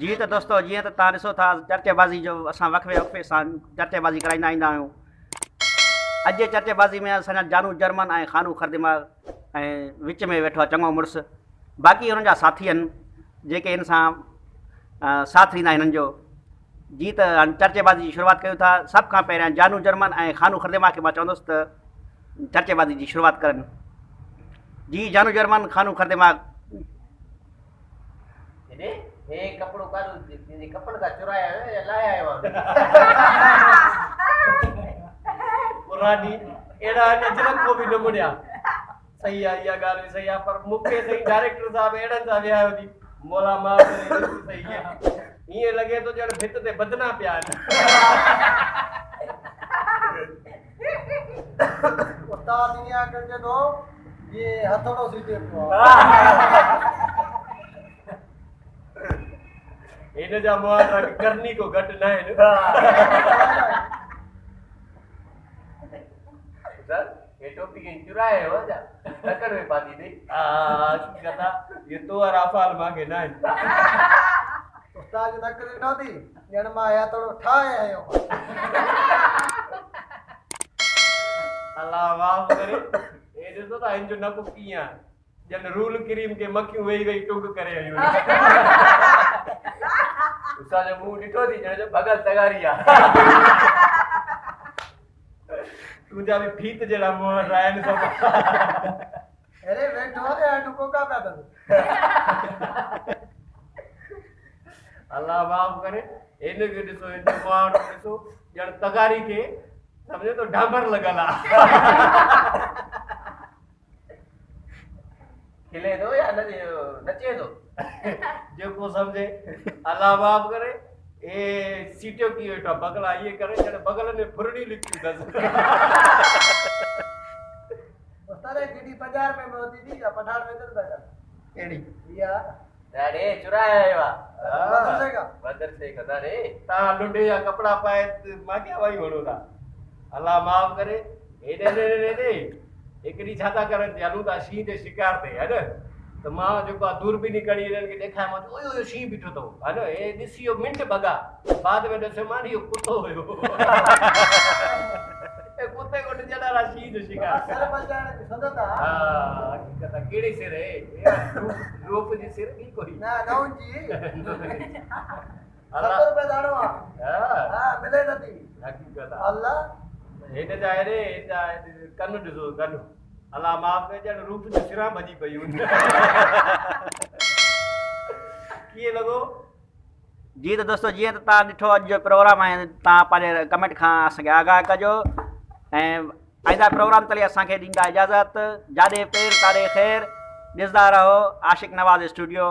जी तो दोस्तों जीअं त तव्हां ॾिसो था चर्चेबाज़ी जो असां वक़्फ़े वक़्फ़े सां चर्चेबाज़ी कराईंदा ईंदा आहियूं। अॼु जे चर्चेबाज़ी में असांजा जानू जर्मन ऐं खानू खरदिमाग़ ऐं विच में वेठो आहे चङो मुड़ुसु, बाक़ी हुननि जा साथी आहिनि जेके हिन सां साथ ॾींदा हिननि जो। जी त हाणे चर्चेबाज़ी जी शुरूआति कयूं था। सभ खां पहिरियां जानू जर्मन ऐं खानू खरदिमाग़ खे मां चवंदुसि त चर्चेबाज़ी जी शुरूआति करनि। जी जानू जर्मन खानू खरदिमाग़। हे कपड़ो काढो कपड़ का चुराया है या लाया है वहां पुरानी एड़ा नजरत को भी न मुड़िया सही है या गाल सही है पर मुखे सही डायरेक्टर साहब एड़न सा विया होदी मोला मार सही है ये लगे तो जड़ भित ते बदना पिया उस्ताद दुनिया करके दो ये हथौड़ो सीधे इन जा मुआरा करनी को घट ना है सर ये टोपी के चुराए हो जा टक्कर में पाती नहीं कथा ये तो राफाल मांगे ना उस्ताद टक्कर ना दी जण मा या तो ठाए है अल्लाह माफ करे ए जो तो इन जो न को किया जन रूल क्रीम के मक्खियों वेई वेई टुक करे आयो उस्ताद जो मुंह डिठो थी जण जो भगत तगारिया तुझा भी फीत जेड़ा मुंह रायन सब अरे बैठो रे टुको का पैदल अल्लाह माफ करे इन के दिसो इन मुंह दिसो जण तगारी के समझे तो ढांबर लगला खिले दो या नचे दो जो को समझे अल्लाह माफ करे ए सीटों की बेटा बगला ये करे जने बगल में फुरड़ी लिखी दस उस्ताद गीडी 50 रुपए में होती थी या पठान में दस बैठा एड़ी या अरे चुराया है वा बदर से कदा रे ता लुंडे या कपड़ा पाए माके वाई होड़ो था अल्लाह माफ करे ए दे एकड़ी छाता करन चालू ता शी ते शिकार थे है न तो मां जो का दूरबीनी कड़ी इनन के देखा मत ओयो ओयो शी बिठो तो है न ए दिसियो मिंट बगा बाद में दसे मारियो कुत्तो होयो ए कुत्ते को जड़ा रा शी जो शिकार सर बजाने के सदता हां हकीकत केड़ी से रे रूप जी सिर की कोई ना गाउन जी 70 रुपए दाड़ो हां मिले नथी हकीकत अल्लाह हेड जाए रे कनु दिसो कनु अल्लाह माफ करे जण रूप जो सिरा भजी पई उन किए लगो। जी तो दोस्तों जीअं त तव्हां ॾिठो अॼु जो प्रोग्राम आहे तव्हां पंहिंजे कमेंट खां असांखे आगाह कजो ऐं आईंदा प्रोग्राम तले असांखे ॾींदा इजाज़त। जाॾे पेर तारे ख़ैर ॾिसंदा रहो आशिक़ नवाज़ स्टूडियो।